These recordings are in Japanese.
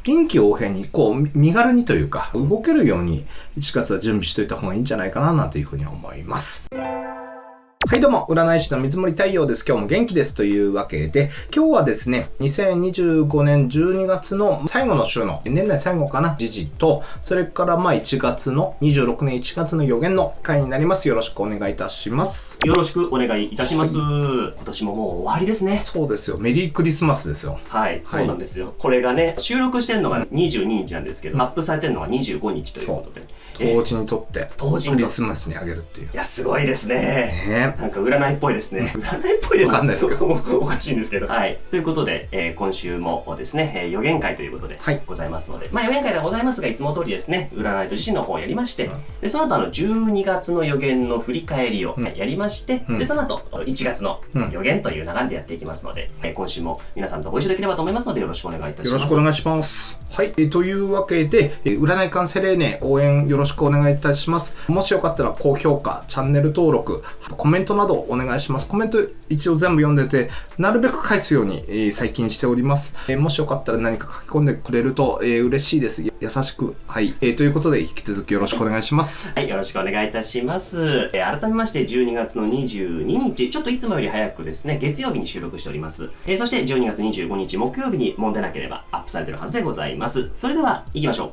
臨機応変にこう身軽にというか動けるように1月は準備しといた方がいいんじゃないかななんていうふうに思います。はいどうも、占い師の水森太陽です。今日も元気ですというわけで、今日はですね、2025年12月の最後の週の、年内最後かな、時事と、それから1月の、26年1月の予言の回になります。よろしくお願いいたします。よろしくお願いいたします。今年ももう終わりですね。そうですよ。メリークリスマスですよ。はい、そうなんですよ。これがね、収録してるのが22日なんですけど、アップされてるのが25日ということで。当時にとって、クリスマスにあげるっていう。いや、すごいですね。なんか占いっぽいですね。占いっぽいですわかんないですけど。おかしいんですけど。はい。ということで、今週もですね、予言会ということでございますので、予言会ではございますが、いつも通りですね、占いと自身の方をやりまして、で、その後12月の予言の振り返りをやりまして、で、その後1月の予言という流れでやっていきますので、今週も皆さんとご一緒できればと思いますので、よろしくお願いいたします。よろしくお願いします。はい。というわけで、占いカンセレーネ応援よろしくお願いいたします。もしよかったら高評価、チャンネル登録、コメントなどお願いします。コメント一応全部読んでて、なるべく返すように、最近しております。もしよかったら何か書き込んでくれると、嬉しいです。優しく。はい。ということで、引き続きよろしくお願いします。はい、よろしくお願いいたします。改めまして、12月の22日、ちょっといつもより早くですね、月曜日に収録しております。そして12月25日木曜日に問題なければアップされているはずでございます。それでは、行きましょう。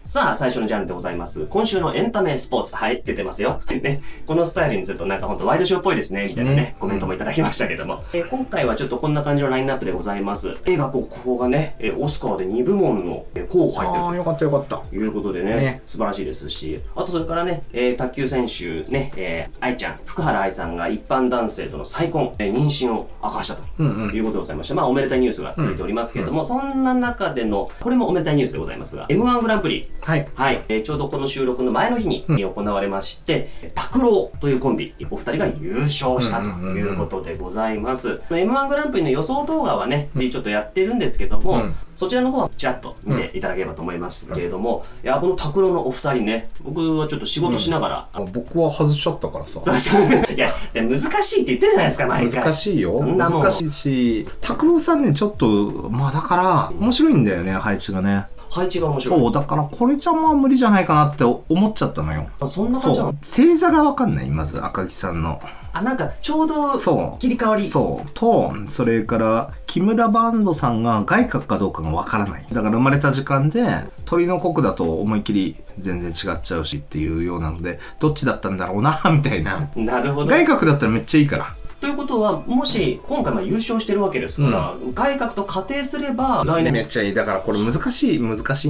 さあ、最初のジャンルでございます。今週のエンタメスポーツ。はい、出てますよ。ね、このスタイルにするとなんかほんとワイドショーっぽいですね、みたいなね、コメントもいただきましたけども。今回はちょっとこんな感じのラインナップでございます。映画国宝がね、オスカーで2部門の候補入ってる。ああ、よかったよかった。ということでね、素晴らしいですし、あとそれからね、卓球選手ね、愛ちゃん、福原愛さんが一般男性との再婚、妊娠を明かしたということでございまして、おめでたいニュースが続いておりますけれども、そんな中での、これもおめでたいニュースでございますが、M1 グランプリ。はい。はい。ちょうどこの収録の前の日に行われまして、拓郎というコンビ、お二人が優勝したということでございます。M1 グランプリの予想動画はね、ちょっとやってるんですけども、そちらの方はちらっと見ていただければと思いますけれども、いや、この拓郎のお二人ね、僕はちょっと仕事しながら。僕は外しちゃったからさ。いや、難しいって言ってるじゃないですか、毎回。難しいよ。難しいし、拓郎さんね、ちょっと、だから、面白いんだよね、配置がね。配置が面白い。そう、だからこれちゃんは無理じゃないかなって思っちゃったのよ。そんな感じなの？星座がわかんない、まず、赤木さんの。なんか、ちょうど、切り替わり。そう。と、それから、木村バンドさんが外角かどうかがわからない。だから生まれた時間で、鳥の国だと思いっきり全然違っちゃうしっていうようなので、どっちだったんだろうな、みたいな。なるほど。外角だったらめっちゃいいから。ということは、もし今回優勝してるわけですから、外角と仮定すれば来年めっちゃいい。だからこれ難しい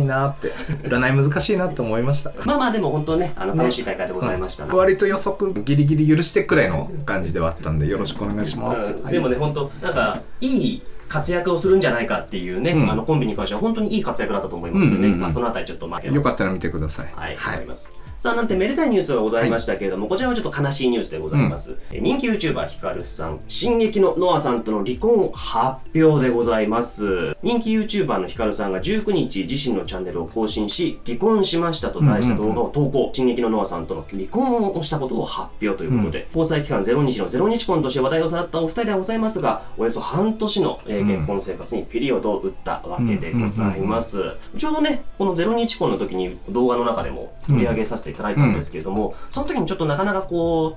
なって占い難しいなって思いました。でも本当ね、楽しい大会でございました。割と予測ギリギリ許してくらいの感じではあったんで、よろしくお願いします。でもね、本当なんかいい活躍をするんじゃないかっていうね、コンビに関しては本当にいい活躍だったと思いますよね。そのあたりちょっとよかったら見てください。はい、思います。さあ、なんてめでたいニュースがございましたけれども、こちらはちょっと悲しいニュースでございます。人気 YouTuber ヒカルさん、進撃のノアさんとの離婚発表でございます。人気 YouTuber のヒカルさんが19日自身のチャンネルを更新し、離婚しましたと題した動画を投稿。進撃のノアさんとの離婚をしたことを発表ということで、交際期間0日の0日婚として話題をさらったお二人ではございますが、およそ半年の結婚生活にピリオドを打ったわけでございます。ちょうどね、この0日婚の時に動画の中でも取り上げさせていただいたんですけれども、その時にちょっとなかなか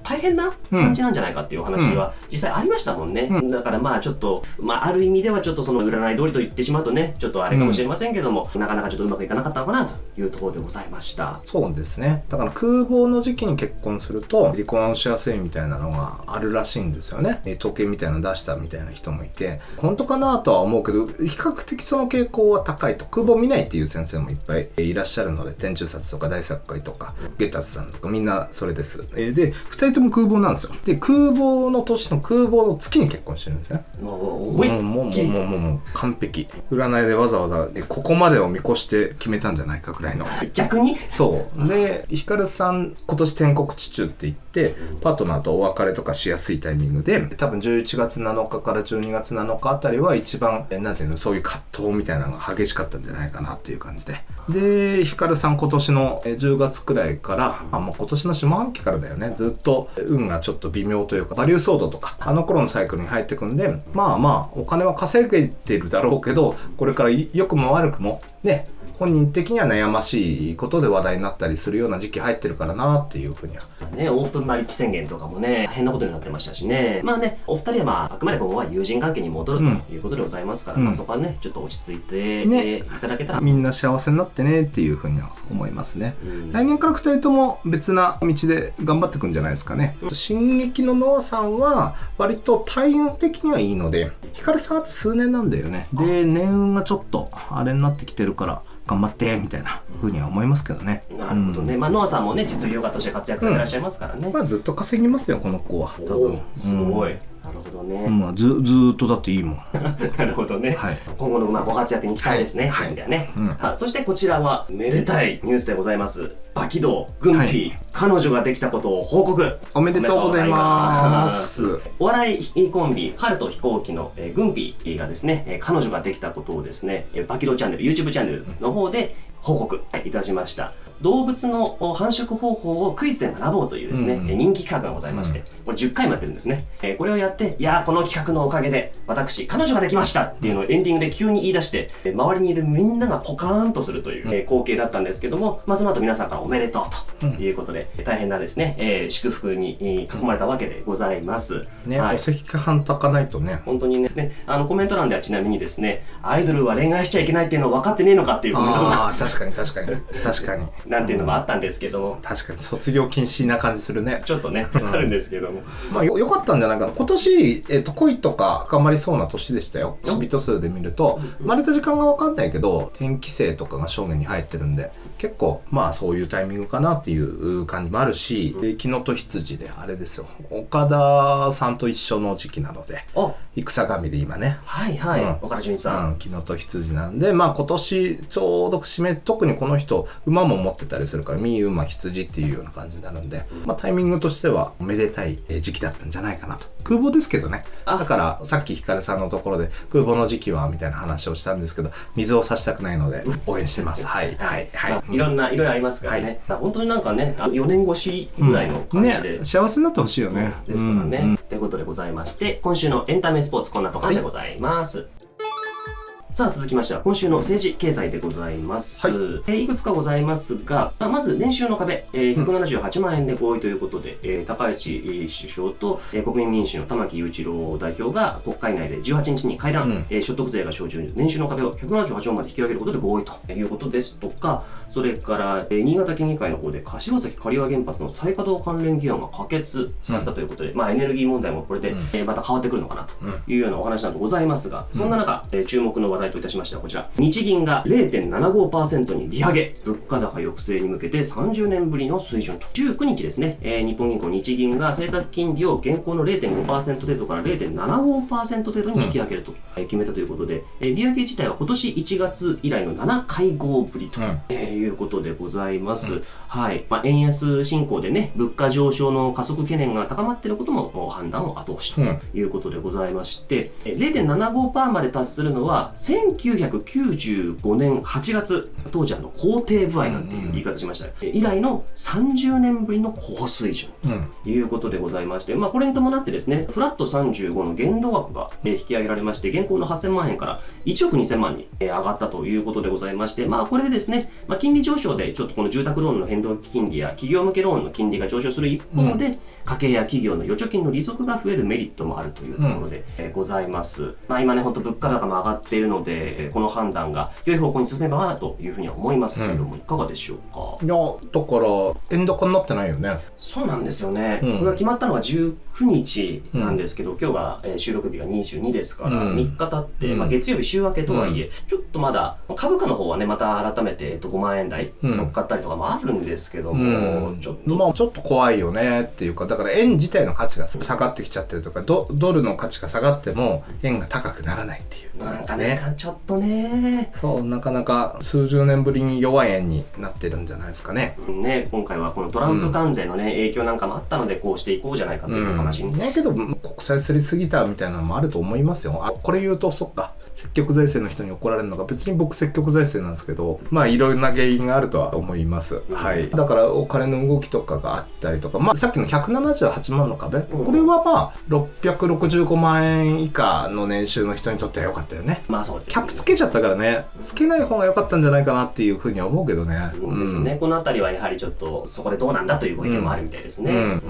大変な感じなんじゃないかっていうお話は実際ありましたもんね。だからちょっと、ある意味ではちょっとその占い通りと言ってしまうとね、ちょっとあれかもしれませんけども、なかなかちょっとうまくいかなかったのかなというところでございました。そうですね。だから空房の時期に結婚すると離婚しやすいみたいなのがあるらしいんですよね。統計みたいなの出したみたいな人もいて、本当かなとは思うけど、比較的その傾向は高いと。空房見ないっていう先生もいっぱいいらっしゃるので、天中殺とか大作会とかゲタスさんとかみんなそれです。で、2人とも空房なんですよ。で、空房の年の空房の月に結婚してるんですね。もう完璧。占いでわざわざここまでを見越して決めたんじゃないかぐらいの。逆にそうで、ヒカルさん今年天国地中って言ってパートナーとお別れとかしやすいタイミングで、多分11月7日から12月7日あたりは一番なんていうの、そういう葛藤みたいなのが激しかったんじゃないかなっていう感じで、ヒカルさん今年の10月くららいから、もう今年の下半期からだよね、ずっと運がちょっと微妙というか、バリューソードとかあの頃のサイクルに入ってくんで、まあお金は稼げてるだろうけど、これから良くも悪くもね、本人的には悩ましいことで話題になったりするような時期入ってるからなっていうふうにはね、オープンマリッジ宣言とかもね、変なことになってましたしね。まあね、お二人はあくまで今後は友人関係に戻るということでございますから、そこはね、ちょっと落ち着いて、いただけたら。みんな幸せになってねっていうふうには思いますね。来年から2人とも別な道で頑張っていくんじゃないですかね。進撃のノアさんは割と大運的にはいいので、ヒカルさんあと数年なんだよね。で、年運がちょっとあれになってきてるから頑張ってみたいな風には思いますけどね。なるほどね。ノアさんもね、実業家として活躍されていらっしゃいますからね。ずっと稼ぎますよこの子は多分。すごい。なるほどね。ずーっとだっていいもん。なるほどね。今後のご活躍に期待ですね。そういう意味ではね。そしてこちらはめでたいニュースでございます。バキドウ、グンピー、彼女ができたことを報告。おめでとうございます。お笑いコンビ、春と飛行機のグンピーがですね、彼女ができたことをですね、バキドウチャンネル、YouTube チャンネルの方で報告いたしました。動物の繁殖方法をクイズで学ぼうというですね、人気企画がございまして、これ10回もやってるんですね。これをやって、いやーこの企画のおかげで私彼女ができましたっていうのをエンディングで急に言い出して、周りにいるみんながポカーンとするという、光景だったんですけども、その後皆さんからおめでとうということで、大変なですね、祝福に囲まれたわけでございます。ね、お赤飯炊かないとね。本当にね、コメント欄ではちなみにですね、アイドルは恋愛しちゃいけないっていうの分かってねえのかっていうコメントとか。確かに。なんていうのもあったんですけども、確かに卒業禁止な感じするね。ちょっとね、あるんですけども、よかったんじゃないかな。今年恋とか頑張りそうな年でしたよ。ビト数で見ると生まれた時間が分かんないけど天気星とかが正面に入ってるんで、結構そういうタイミングかなっていう感じもあるし、木のと羊であれですよ、岡田さんと一緒の時期なので、戦神で今ね、岡田准一さん、木のと羊なんで、今年ちょうど節目、特にこの人馬も持ってたりするから、ミ馬羊っていうような感じになるんで、タイミングとしてはおめでたい時期だったんじゃないかなと。空母ですけどね。だからさっきヒカルさんのところで空母の時期はみたいな話をしたんですけど、水を差したくないので応援してます。いろいろありますからね。本当になんかね、4年越しぐらいの感じで、幸せになってほしいよね。ですからね。ということでございまして、今週のエンタメスポーツこんなところでございます。さあ続きましては今週の政治経済でございます。いくつかございますが、まず年収の壁、178万円で合意ということで、高市首相と、国民民主の玉木雄一郎代表が国会内で18日に会談、所得税が生じる年収の壁を178万まで引き上げることで合意ということですとか、それから、新潟県議会の方で柏崎刈羽原発の再稼働関連議案が可決されたということで、エネルギー問題もこれで、また変わってくるのかなというようなお話などございますが、そんな中、注目の話題といたしましてはこちら、日銀が 0.75% に利上げ、物価高抑制に向けて30年ぶりの水準と。19日ですね、日本銀行日銀が政策金利を現行の 0.5% 程度から 0.75% 程度に引き上げると決めたということで、利上げ自体は今年1月以来の7会合ぶりということでございます。円安進行でね、物価上昇の加速懸念が高まっていることも判断を後押しということでございまして、0.75% まで達するのは1995年8月、当時皇帝部合なんていう言い方しました。以来の30年ぶりの高水準ということでございまして、これに伴ってですね、フラット35の限度額が引き上げられまして、現行の8000万円から1億2000万に上がったということでございまして、これでですね、金利上昇でちょっとこの住宅ローンの変動金利や企業向けローンの金利が上昇する一方で、家計や企業の預貯金の利息が増えるメリットもあるというところでございます。今ね、本当物価高も上がっているので、この判断が良い方向に進めばなというふうには思いますけれども、いかがでしょうか。いや、だから円高になってないよね。そうなんですよね。これが決まったのは19日なんですけど、今日が収録日が22ですから、3日経って、月曜日週明けとはいえ、ちょっとまだ株価の方はね、また改めて5万円台乗っかったりとかもあるんですけども、ちょっと怖いよねっていうか、だから円自体の価値が下がってきちゃってるとか、ドルの価値が下がっても円が高くならないっていう。なんかね、ちょっとね、そう、なかなか数十年ぶりに弱い円になってるんじゃないですかね。今回はこのトランプ関税のね、影響なんかもあったので、こうしていこうじゃないかという話に。だけど国債すりすぎたみたいなのもあると思いますよ。これ言うとそっか、積極財政の人に怒られるのが、別に僕積極財政なんですけど、まあいろんな原因があるとは思います。はい。だからお金の動きとかがあったりとか、まあさっきの178万の壁、これはまあ665万円以下の年収の人にとっては良かったよね。まあそうですね。キャップつけちゃったからね、つけない方が良かったんじゃないかなっていうふうには思うけどね。そうですね。このあたりはやはりちょっとそこでどうなんだというご意見もあるみたいですね。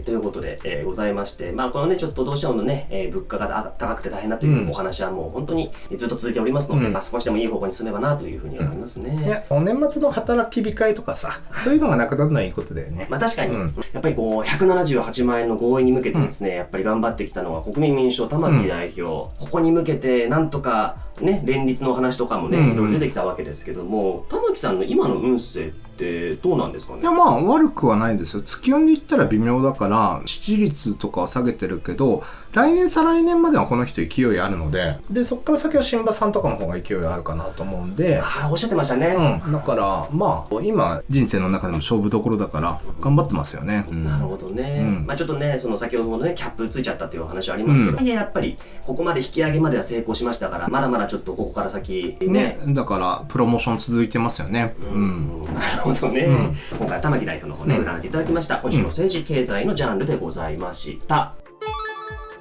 ということで、ございまして、まあこのねちょっとどうしてもね、物価が高くて大変だというお話はもう本当にずっと続いておりますので、まあ少しでもいい方向に進めばなというふうに思いますね。いや、年末の働き控えとかさ、そういうのがなくなるのはいいことだよね。まあ確かに、やっぱりこう178万円の合意に向けてですね、やっぱり頑張ってきたのは国民民主党玉木代表、ここに向けてなんとかね、連立の話とかもね、いろいろ出てきたわけですけども、玉木さんの今の運勢ってどうなんですかね。いや、まあ悪くはないですよ。月読みで言ったら微妙だから支持率とかは下げてるけど、来年再来年まではこの人勢いあるので、そっから先は新馬さんとかの方が勢いあるかなと思うんで、おっしゃってましたね。だからまあ今人生の中でも勝負どころだから頑張ってますよね。なるほどね。まあちょっとね、その先ほどのねキャップついちゃったっていうお話ありますけど、やっぱりここまで引き上げまでは成功しましたから、まだまだちょっとここから先ね、だからプロモーション続いてますよね。なるほどね。今回は玉木代表の方ね、占っていただきました。今週の政治経済のジャンルでございました。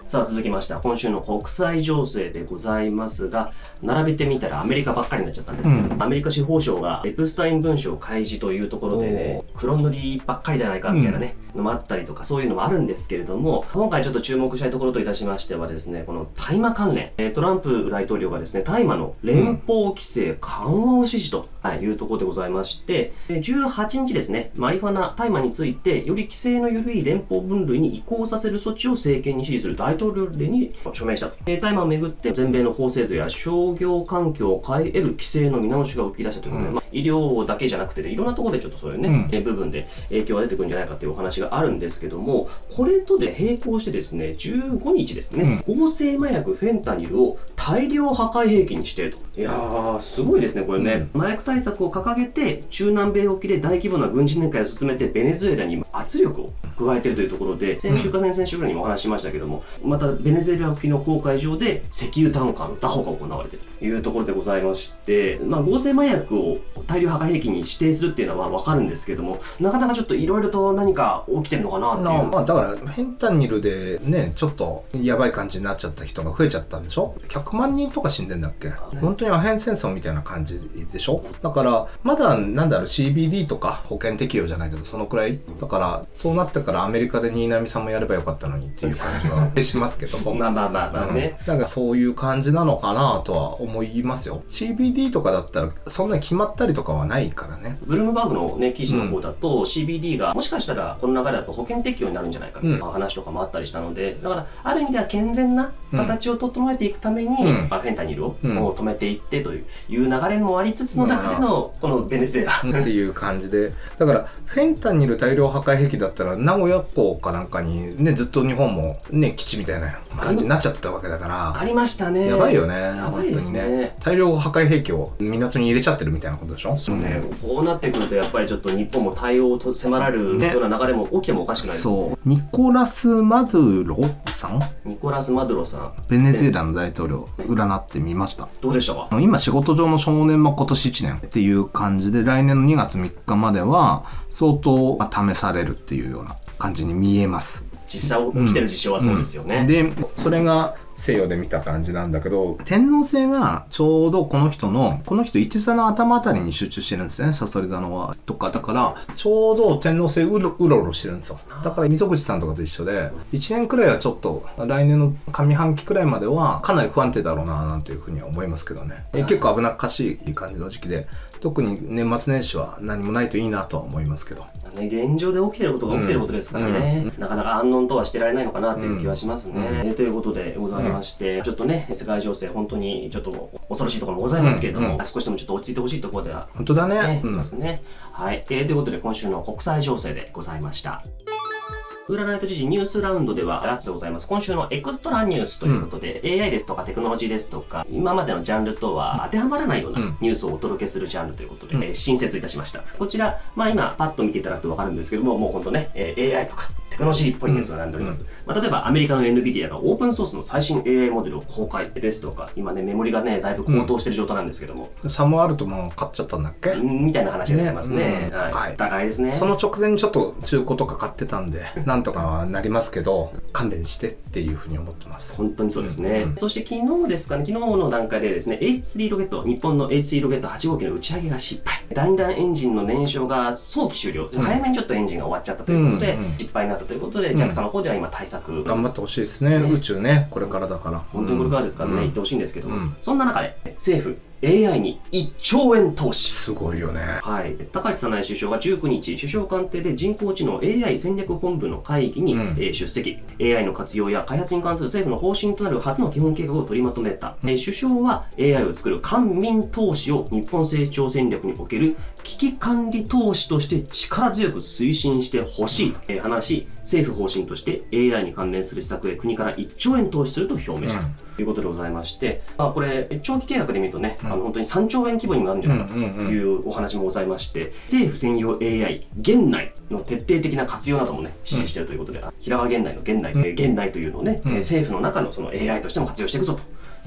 さあ続きましては今週の国際情勢でございますが、並べてみたらアメリカばっかりになっちゃったんですけど、アメリカ司法省がエプスタイン文書開示というところでね、黒塗りばっかりじゃないかみたいなね、のもあったりとか、そういうのもあるんですけれども、今回ちょっと注目したいところといたしましてはですね、この大麻関連、トランプ大統領がですね、大麻の連邦規制緩和を指示というところでございまして、18日ですね、マリファナ、大麻についてより規制の緩い連邦分類に移行させる措置を政権に指示する大統領令に署名したと。大麻をめぐって全米の法制度や商業環境を変え得る規制の見直しが浮き出したということで、医療だけじゃなくて、いろんなところでちょっとそういうね、部分で影響が出てくるんじゃないかというお話があるんですけども、これとで並行してですね、15日ですね、合成麻薬フェンタニルを大量破壊兵器に指定と。いやー、すごいですね、これね。麻薬対策を掲げて、中南米沖で大規模な軍事展開を進めて、ベネズエラに圧力を加えているというところで、先週か先々週ぐらいにもお話ししましたけども、またベネズエラ沖の公海上で石油タンカーの拿捕が行われているというところでございまして、合成麻薬を大量破壊兵器に指定するっていうのは分かるんですけども、なかなかちょっといろいろと何か起きてるのかなっていう。まあだからフェンタニルでね、ちょっとやばい感じになっちゃった人が増えちゃったんでしょ。100万人とか死んでんだっけ。本当にアヘン戦争みたいな感じでしょ。だからまだなんだろう、 CBD とか保険適用じゃないけどそのくらいだから、そうなってからアメリカで新浪さんもやればよかったのにっていう感じはしますけどまあね、なんかそういう感じなのかなとは思いますよ。 CBD とかだったらそんなに決まったりとかはないからね。ブルームバーグのね記事の方だと、CBD がもしかしたらこの流れだと保険適用になるんじゃないかみたいな話とかもあったりしたので、だからある意味では健全な形を整えていくために、フェンタニルを止めていってという流れもありつつの中でのこのベネズエラっていう感じで、だからフェンタニル大量破壊兵器だったら名古屋港かなんかにね、ずっと日本もね基地みたいな感じになっちゃってたわけだから、ありましたね。やばいよね。やばいですね。本当にね、大量破壊兵器を港に入れちゃってるみたいなことでしょ。そうね、こうなってくるとやっぱりちょっと日本も対応を迫られるような流れも起きてもおかしくないですね。そう、ニコラス・マドゥロさん、ニコラス・マドゥロさん、ベネズエラの大統領占ってみました。どうでしたか。今仕事上の正念は今年1年っていう感じで、来年の2月3日までは相当試されるっていうような感じに見えます。実際起きてる事象はそうですよね。でそれが西洋で見た感じなんだけど、天王星がちょうどこの人一座の頭あたりに集中してるんですね、さそり座のはとか。だからちょうど天王星うろうろしてるんですよ。だから溝口さんとかと一緒で、1年くらいはちょっと来年の上半期くらいまではかなり不安定だろうななんていうふうには思いますけどね。結構危なっかしい感じの時期で、特に年末年始は何もないといいなとは思いますけどね。現状で起きてることが起きてることですからね、なかなか安穏とはしてられないのかなっていう気はしますね。ということでございまして、ちょっとね世界情勢本当にちょっと恐ろしいところもございますけれども、少しでもちょっと落ち着いてほしいところでは本当だね。いますね。はい、ということで今週の国際情勢でございました。占いと時事ニュースラウンドではラストでございます。今週のエクストラニュースということで、AI ですとかテクノロジーですとか今までのジャンルとは当てはまらないようなニュースをお届けするジャンルということで、新設いたしました。こちら、今パッと見ていただくと分かるんですけども、もう本当ね、AI とかテクノロジーっぽいニュースが並んでおります。例えばアメリカの NVIDIA がオープンソースの最新 AI モデルを公開ですとか、今ね、メモリがね、だいぶ高騰してる状態なんですけども。サムアルトも買っちゃったんだっけみたいな話が出てますね。高いですね。その直前にちょっと中古とか買ってたんで、なんとかはなりますけど、勘弁してっていうふうに思ってます。本当にそうですね。そして昨日ですかね、昨日の段階でですね、H3 ロケット、日本の H3 ロケット8号機の打ち上げが失敗。第2弾エンジンの燃焼が早期終了。早めにちょっとエンジンが終わっちゃったということで、失敗になったということで、JAXA の方では今対策。頑張ってほしいですね。宇宙ね、これからだから。本当にこれからですからね、行ってほしいんですけども、そんな中で政府、AI に1兆円投資。すごいよね。はい。高市早苗首相が19日、首相官邸で人工知能 AI 戦略本部の会議に、出席。AI の活用や開発に関する政府の方針となる初の基本計画を取りまとめた。首相は AI を作る官民投資を日本成長戦略における危機管理投資として力強く推進してほしいと話し、政府方針として AI に関連する施策へ国から1兆円投資すると表明したということでございまして、これ長期契約で見るとね、本当に3兆円規模になるんじゃないかというお話もございまして、政府専用 AI 現内の徹底的な活用などもね指示しているということで、平賀源内の現内、現内というのをね、政府の中のその AI としても活用していくぞと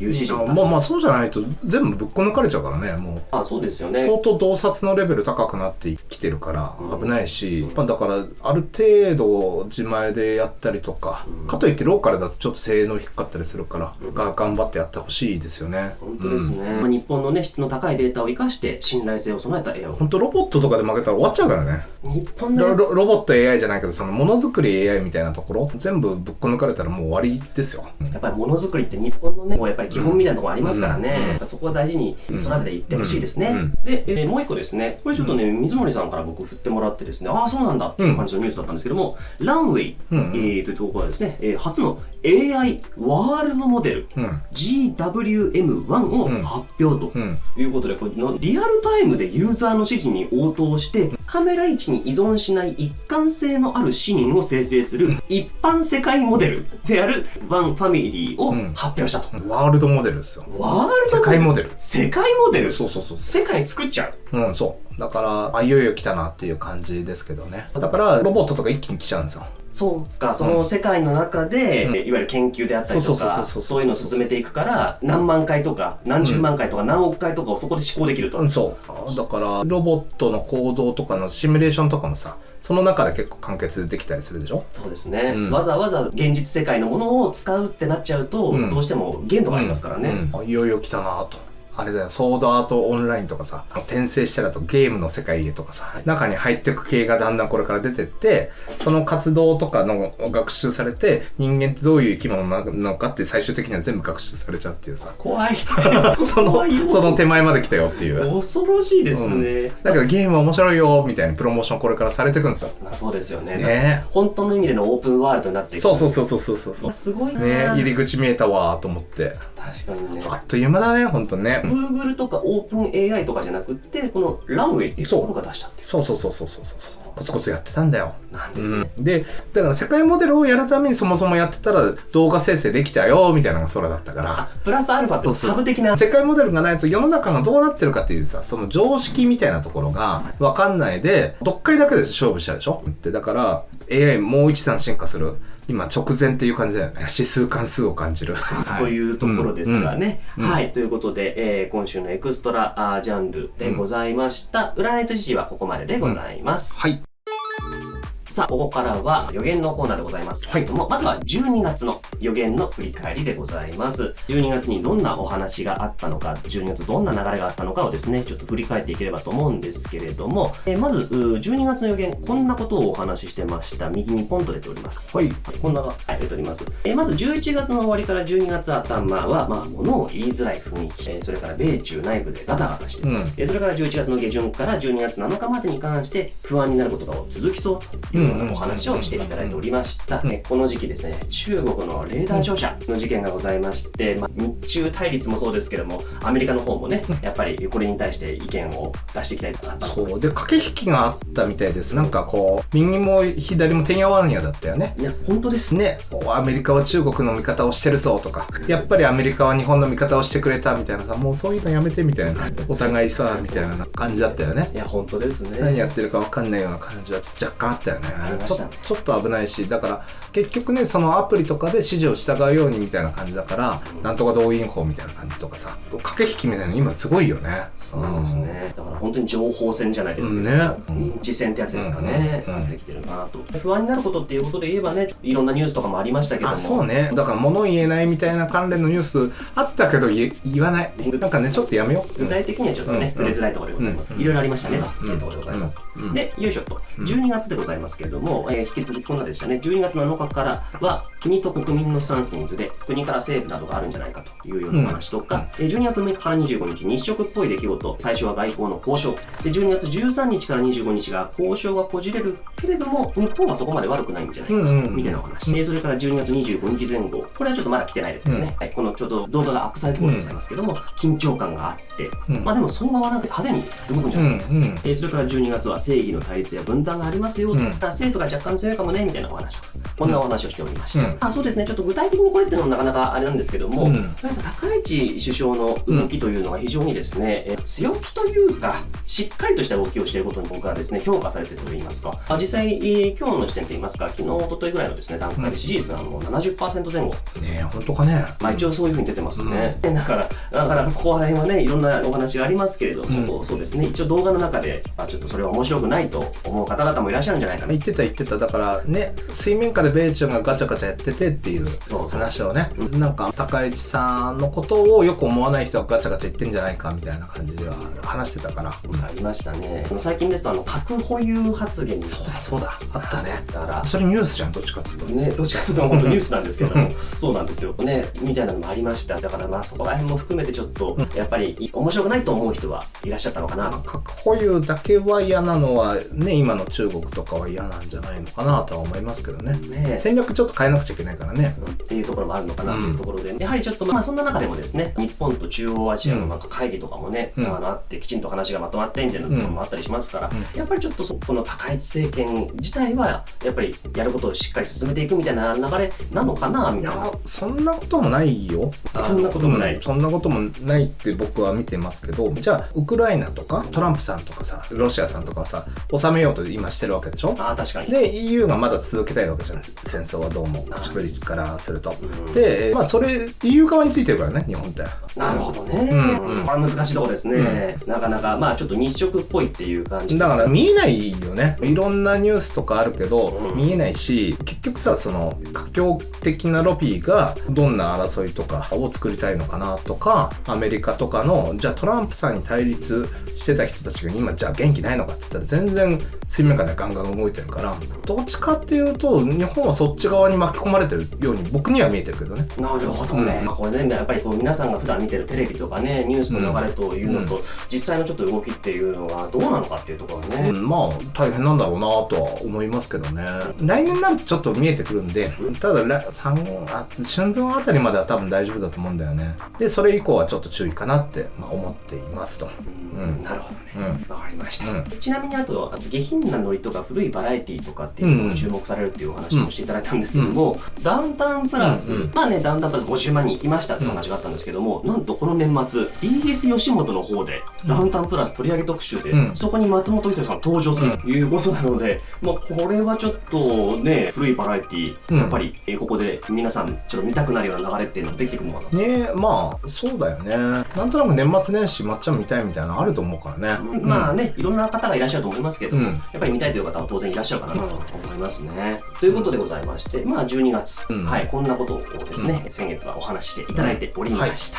いう指示。まあそうじゃないと全部ぶっこ抜かれちゃうからね。もうそうですよね。相当洞察のレベル高くなってきてるから危ないし、だからある程度自前でやったりとか、かといってローカルだとちょっと性能低かったりするから、頑張ってやってほしいですよね。本当ですね。日本のね質の高いデータを生かして信頼性を備えた AI を。本当ロボットとかで負けたら終わっちゃうからね。日本のロボット AI じゃないけど、そのものづくり AI みたいなところ全部ぶっこ抜かれたらもう終わりですよ。やっぱりものづくりって日本のね、やっぱり基本みたいなところありますからね。やっぱそこは大事に育てていってほしいですね。で、もう一個ですね。これちょっとね、水森さんから僕振ってもらってですね、そうなんだっていう感じのニュースだったんですけども、ランウェイというところはですね、初の AI ワールドモデル GWM1 を発表ということで、これリアルタイムでユーザーの指示に応答してカメラ位置に依存しない一貫性のあるシーンを生成する一般世界モデルであるワンファミリーを発表したと。ワールドモデルですよ。ワールド世界モデル。世界モデル。そう。世界作っちゃう。そうだからいよいよ来たなっていう感じですけどね。だからロボットとか一気に来ちゃうんですよ。そうか、その世界の中で、いわゆる研究であったりとか、そういうのを進めていくから、何万回とか、何十万回とか、何億回とかをそこで思考できると。そうだからロボットの行動とかのシミュレーションとかもさ、その中で結構完結できたりするでしょ。そうですね、わざわざ現実世界のものを使うってなっちゃうと、どうしても限度がありますからね。いよいよ来たなと。あれだよ、ソードアートオンラインとかさ、転生したらとゲームの世界へとかさ、中に入っていく系がだんだんこれから出てって、その活動とかの学習されて、人間ってどういう生き物なのかって最終的には全部学習されちゃうっていうさ。怖い。その手前まで来たよっていう。恐ろしいですね。だけどゲーム面白いよみたいなプロモーションこれからされていくんですよ。そうですよね。本当の意味でのオープンワールドになっていく。そう。すごいね、入り口見えたわと思って。確かにね。あっという間だね、本当にね。Google とか OpenAI とかじゃなくって、このランウェイっていうところが出したっていう。そう。コツコツやってたんだよ。なんですね。で、だから世界モデルをやるためにそもそもやってたら動画生成できたよみたいなのがそれだったから。プラスアルファってサブ的な。世界モデルがないと世の中がどうなってるかっていうさ、その常識みたいなところが分かんないで、どっかりだけで勝負したでしょって。だから AI もう一段進化する。今直前っていう感じだよね。指数関数を感じる。というところですがね。はい。ということで、今週のエクストラジャンルでございました。占いと時事はここまででございます。はい。さあ、ここからは予言のコーナーでございます。はい。まずは12月の予言の振り返りでございます。12月にどんなお話があったのか、12月どんな流れがあったのかをですね、ちょっと振り返っていければと思うんですけれども、まず、12月の予言、こんなことをお話ししてました。右にポンと出ております。はい。こんな、出ております。まず11月の終わりから12月頭は、物を言いづらい雰囲気、それから米中内部でガタガタしてさ、それから11月の下旬から12月7日までに関して不安になることが続きそうというようなお話をしていただいておりました。この時期ですね、中国のレーダー照射の事件がございまして、日中対立もそうですけども、アメリカの方もね、やっぱりこれに対して意見を出していきたいとなったの。そうで、駆け引きがあったみたいです。なんかこう、右も左もてんやわんやだったよね。いや、本当ですね。アメリカは中国の味方をしてるぞとか、やっぱりアメリカは日本の味方をしてくれたみたいなさ、もうそういうのやめてみたいな、お互いさみたいな感じだったよね。いや、本当ですね。何やってるか分かんないような感じは若干あったよね。ありましたね。ちょっと危ないし、だから結局ねそのアプリとかで指示を従うようにみたいな感じだから、なんとか動員法みたいな感じとかさ、駆け引きみたいなの今すごいよね。そうですね。だから本当に情報戦じゃないですけど、ね、認知戦ってやつですかね。なってきてるなと。不安になることっていうことで言えばね、いろんなニュースとかもありましたけども。そうね。だから物言えないみたいな関連のニュースあったけど言わない。なんかねちょっとやめよう。具体的にはちょっとね、触れづらいところでございます。いろいろありましたねというところでございます。で、よいしょと。12月でございますけれども、引き続きこんなでしたね。12月7日からは国と国民のスタンスに図で国から政府などがあるんじゃないかというような話とか、12月6日から25日日食っぽい出来事、最初は外交の交渉で、12月13日から25日が交渉がこじれるけれども日本はそこまで悪くないんじゃないかみたいなお話、それから12月25日前後、これはちょっとまだ来てないですけどね、このちょうど動画がアップされてるところでございますけども、緊張感があって、まあでも相場はなんか派手に動くんじゃないか、それから12月は正義の対立や分断がありますよ、政府が若干強いかもねみたいなお話、こんなお話をしておりました。そうですね、ちょっと具体的にこれっていうのもなかなかあれなんですけども、やっぱ高市首相の動きというのが非常にですね、強気というかしっかりとした動きをしていることに僕はですね評価されているといいますか、実際、今日の時点といいますか、昨日一昨日ぐらいのですね段階で支持率がもう 70% 前後、ね、本当かね。まあ一応そういうふうに出てますね。だからそこら辺はねいろんなお話がありますけれども、そうですね、一応動画の中で、ちょっとそれは面白くないと思う方々もいらっしゃるんじゃないかな。言ってた。だからね、水面下で米中がガチャガチャやっててっていう話をね、なんか高市さんのことをよく思わない人はガチャガチャ言ってんじゃないかみたいな感じでは話してたから。ありましたね。最近ですと核保有発言。そうだあったね。だからそれニュースじゃん、どっちかっていうとね、どっちかというと本当ニュースなんですけどもそうなんですよねみたいなのもありました。だからまあそこら辺も含めてちょっとやっぱり面白くないと思う人はいらっしゃったのかな。核保有だけは嫌なのはね、今の中国とかは嫌なんじゃないのかなとは思いますけどね。戦略ちょっと変えなくちゃいけないからね、っていうところもあるのかなというところで、やはりちょっとまあそんな中でもですね、日本と中央アジアのなんか会議とかもね、あってきちんと話がまとまってみたいなところもあったりしますから、やっぱりちょっとこの高市政権自体はやっぱりやることをしっかり進めていくみたいな流れなのかなみたいな。そんなこともないよ。そんなこともない、そんなこともないって僕は見てますけど、じゃあウクライナとかトランプさんとかさ、ロシアさんとかはさ収めようと今してるわけでしょ。確かに。で EU がまだ続けたいわけじゃない、戦争はどうも口ぶりからすると。で、まあそれ EU 側についてるからね、日本って。なるほどね、これ難しいところですね、なかなかまあちょっと日食っぽいっていう感じです、だから見えないよね。いろんなニュースとかあるけど、見えないし、結局さ、その華僑的なロビーがどんな争いとかを作りたいのかなとか、アメリカとかのじゃあトランプさんに対立してた人たちが今じゃあ元気ないのかって言ったら全然水面下でガンガン動いてるから、どっちかっていうと日本はそっち側に巻き込まれてるように僕には見えてるけどね。なるほどね、これねやっぱりこう皆さんが普段見てるテレビとかねニュースの流れというのと、実際のちょっと動きっていうのがどうなのかっていうところね、まあ大変なんだろうなとは思いますけどね。来年になるとちょっと見えてくるんで、ただ春分あたりまでは多分大丈夫だと思うんだよね。でそれ以降はちょっと注意かなって、思っていますと。なるほどね、わかりました、ちなみにあと下品なノリとか古いバラエティーとかっていうのが注目されるっていうお話もしていただいたんですけども、ダウンタウンプラス、まあねダウンタウンプラス50万人行きましたって話があったんですけども、なんとこの年末 BS 吉本の方でダウンタウンプラス取り上げ特集で、そこに松本人志さん登場するということなので、まあこれはちょっとね古いバラエティー、やっぱりここで皆さんちょっと見たくなるような流れっていうのができてくるのかなね。まあそうだよね。なんとなく年末年始まっちゃん見たいみたいなのあると思うからね。まあねいろんな方がいらっしゃると思いますけども、やっぱり見たいという方は当然いらっしゃるかなと思いますね。ということでございまして、まあ12月、こんなことをですね、先月はお話ししていただいておりました。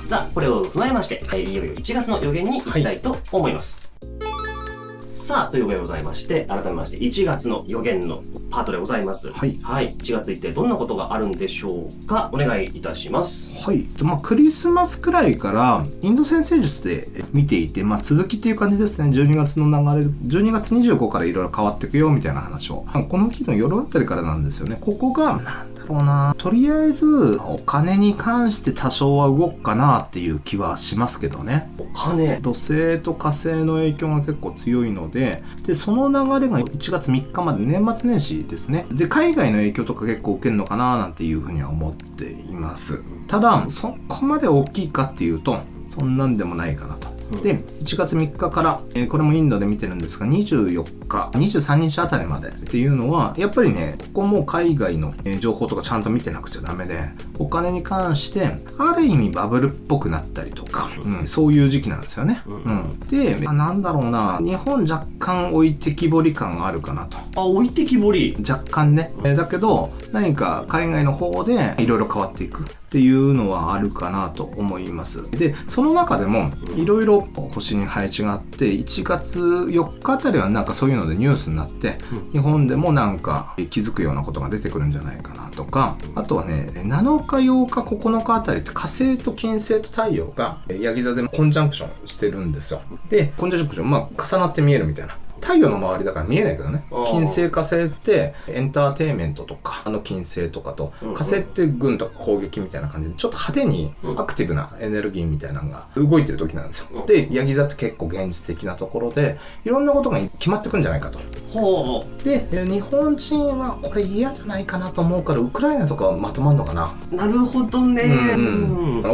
さあこれを踏まえまして、いよいよ1月の予言に行きたいと思います。さあというわけでございまして、改めまして1月の予言のパートでございます。1月一体どんなことがあるんでしょうか。お願いいたします。クリスマスくらいからインド占星術で見ていて、続きっていう感じですね。12月の流れ、12月25からいろいろ変わっていくよみたいな話を、この日の夜あたりからなんですよね。ここがとりあえずお金に関して多少は動くかなっていう気はしますけどね。お金、土星と火星の影響が結構強いので、その流れが1月3日まで年末年始ですね。で海外の影響とか結構受けるのかななんていうふうには思っています。ただそこまで大きいかっていうとそんなんでもないかなと。で1月3日から、これもインドで見てるんですが24日23日あたりまでっていうのはやっぱりね、ここも海外の情報とかちゃんと見てなくちゃダメで、お金に関してある意味バブルっぽくなったりとか、そういう時期なんですよね。で、なんだろうな、日本若干置いてきぼり感があるかなと。置いてきぼり若干ね。だけど何か海外の方でいろいろ変わっていくっていうのはあるかなと思います。で、その中でもいろいろ星に配置があって、1月4日あたりはなんかそういうのでニュースになって、日本でもなんか気づくようなことが出てくるんじゃないかなとか、あとはね、7日8日9日あたりって火星と金星と太陽がヤギ座でコンジャンクションしてるんですよ。で、コンジャンクション重なって見えるみたいな。太陽の周りだから見えないけどね。金星火星ってエンターテインメントとか金星とかと、火星って軍とか攻撃みたいな感じでちょっと派手にアクティブなエネルギーみたいなのが動いてる時なんですよ。で、ヤギ座って結構現実的なところでいろんなことが決まってくんじゃないかと。で、日本人はこれ嫌じゃないかなと思うからウクライナとかまとまるのかな。なるほどね。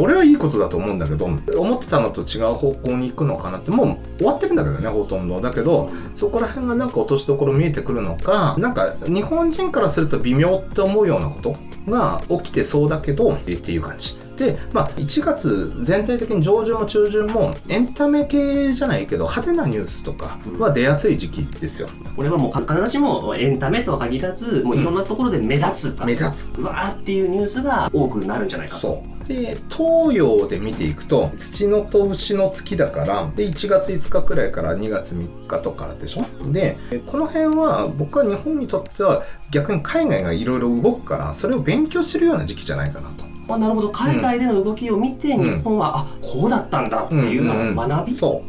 俺はいいことだと思うんだけど、思ってたのと違う方向に行くのかなって、もう終わってるんだけどね、ほとんど。だけどそこら辺がなんか落としどころ見えてくるのか、なんか日本人からすると微妙って思うようなことが起きてそうだけどっていう感じで、1月全体的に上旬も中旬もエンタメ系じゃないけど派手なニュースとかは出やすい時期ですよ。これはもう必ずしもエンタメとは限らず、もういろんなところで目立つうわーっていうニュースが多くなるんじゃないかと。そうで、東洋で見ていくと土のと牛の月だから、で1月5日くらいから2月3日とかでしょ。でこの辺は僕は日本にとっては逆に海外がいろいろ動くから、それを勉強するような時期じゃないかなと。なるほど、海外での動きを見て、日本はこうだったんだっていうのを学び、そ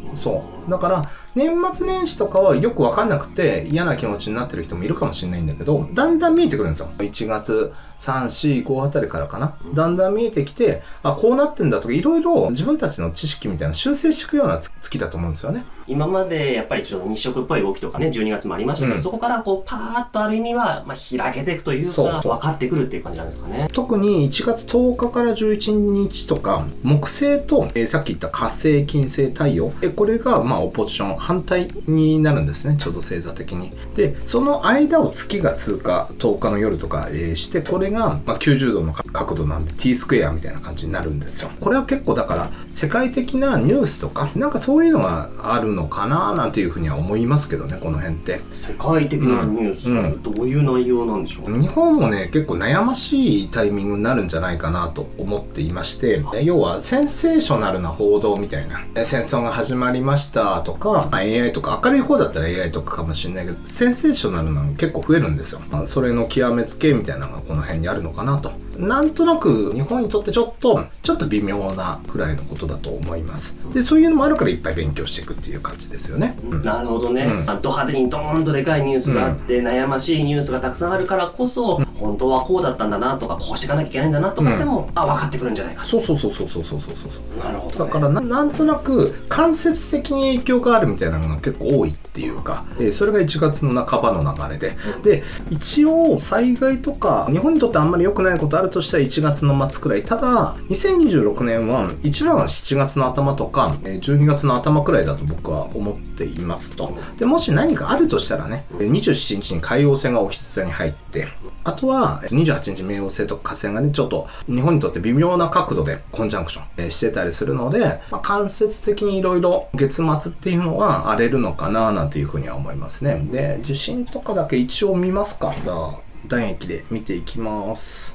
うだから年末年始とかはよく分かんなくて嫌な気持ちになってる人もいるかもしれないんだけど、だんだん見えてくるんですよ。1月3、4、5あたりからかな、だんだん見えてきて、こうなってんだとかいろいろ自分たちの知識みたいな修正していくような月だと思うんですよね。今までやっぱりちょっと日食っぽい動きとかね、12月もありましたけど、そこからこうパーッとある意味は開けていくというか、分かってくるっていう感じなんですかね。特に1月10日から11日とか木星と、さっき言った火星金星太陽、これがオポジション反対になるんですね、ちょうど星座的に。でその間を月が通過10日の夜とか、して、これが、90度の角度なんで T スクエアみたいな感じになるんですよ。これは結構だから世界的なニュースとかなんかそういうのがあるのかななんていうふうには思いますけどね、この辺って。世界的なニュース、どういう内容なんでしょう。日本もね結構悩ましいタイミングになるんじゃないかなと思っていまして、要はセンセーショナルな報道みたいな、戦争が始まりましたとか、AI とか明るい方だったら AI とかかもしれないけど、センセーショナルなの結構増えるんですよ。それの極めつけみたいなのがこの辺にあるのかなと。なんとなく日本にとってちょっと微妙なくらいのことだと思います。でそういうのもあるからいっぱい勉強していくっていう感じですよね。なるほどね。ド派手にドーンとでかいニュースがあって、悩ましいニュースがたくさんあるからこそ、本当はこうだったんだなとか、こうしていかなきゃいけないんだなとかでも、分かってくるんじゃないか。そう。なるほど、だからなんとなく間接的に影響があるみたいなのが結構多いっていうか、それが1月の半ばの流れで、で一応災害とか日本にとってあんまり良くないことあるとしたら1月の末くらい。ただ2026年は一番は7月の頭とか12月の頭くらいだと僕は思っていますと。でもし何かあるとしたらね、27日に海王星がお羊座に入って、あとは28日冥王星とか火星がねちょっと日本にとって微妙な角度でコンジャンクションしてたりするので、間接的にいろいろ月末っていうのは荒れるのかななんていうふうには思いますね。で受信とかだけ一応見ますか。じゃあ暖液で見ていきます。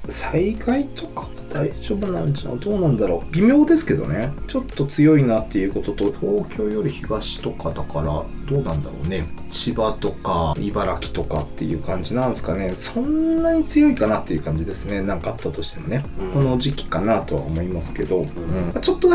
災害とか大丈夫なんじゃどうなんだろう。微妙ですけどね、ちょっと強いなっていうことと、東京より東とかだからどうなんだろうね。千葉とか茨城とかっていう感じなんですかね。そんなに強いかなっていう感じですね。なんかあったとしてもね、この時期かなとは思いますけど、ちょっと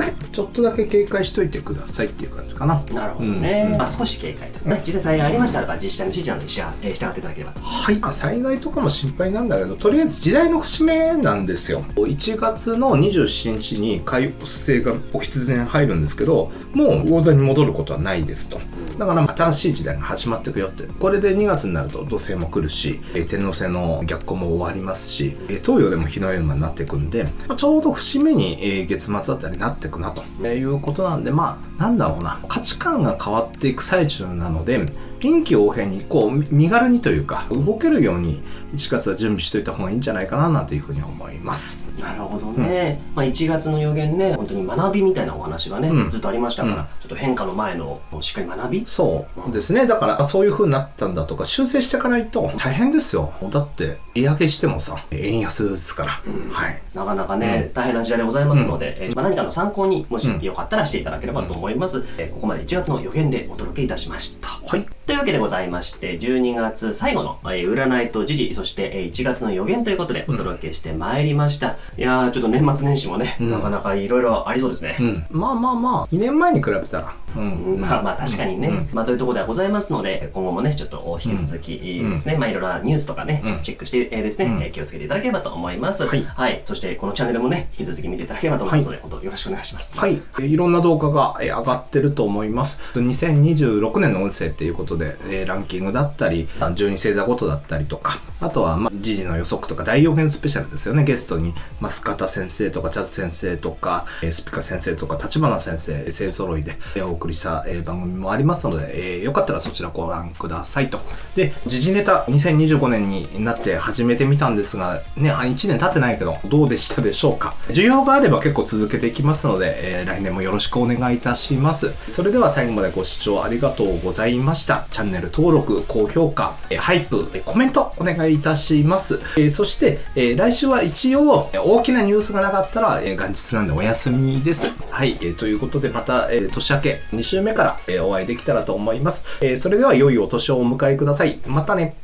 だけ警戒しといてくださいっていう感じかな。なるほどね。少し警戒とね、実際災害ありましたら自治体の指示などに従っていただければと。はい。災害とかも心配なんだけど、とりあえず時代の節目なんですよ。1 1月の27日に海王星がお羊に入るんですけど、もう魚座に戻ることはないですと。だから新しい時代が始まっていくよって。これで2月になると土星も来るし、天王星の逆行も終わりますし、東洋でも日の山になっていくんで、ちょうど節目に月末あたりになっていくなということなんで、なんだろうな、価値観が変わっていく最中なので、臨機応変に身軽にというか動けるように1月は準備しておいた方がいいんじゃないかなというふうに思います。なるほどね、1月の予言ね、本当に学びみたいなお話がね、ずっとありましたから、ちょっと変化の前のしっかり学び、そうですね。だからそういう風になったんだとか修正していかないと大変ですよ。だって利上げしてもさ円安ですから、はい、なかなかね、大変な時代でございますので、何かの参考にもしよかったらしていただければと思います。ここまで1月の予言でお届けいたしました。はい。というわけでございまして、12月最後の占いと時事、そして1月の予言ということでお届けしてまいりました。いやー、ちょっと年末年始もね、なかなかいろいろありそうですね。2年前に比べたら、確かにね、というところではございますので、今後もね、ちょっと引き続きですね、いろいろなニュースとかね、ちょっとチェックしてですね、気をつけていただければと思います。はい。そしてこのチャンネルもね、引き続き見ていただければと思いますので、本当よろしくお願いします。はい。いろんな動画が上がってると思います。2026年の運勢っていうことで、ランキングだったり、12星座ごとだったりとか、あとは時事の予測とか大予言スペシャルですよね。ゲストに増形先生とかチャズ先生とかスピカ先生とか立花先生勢揃いでお送りした番組もありますので、よかったらそちらご覧くださいと。で、時事ネタ2025年になって始めてみたんですがね、1年経ってないけどどうでしたでしょうか。需要があれば結構続けていきますので、来年もよろしくお願いいたします。それでは最後までご視聴ありがとうございました。チャンネル登録、高評価、ハイプ、コメントお願いいたします。そして、来週は一応大きなニュースがなかったら、元日なんでお休みです。はい、ということでまた、年明け2週目から、お会いできたらと思います。それでは良いお年をお迎えください。またね。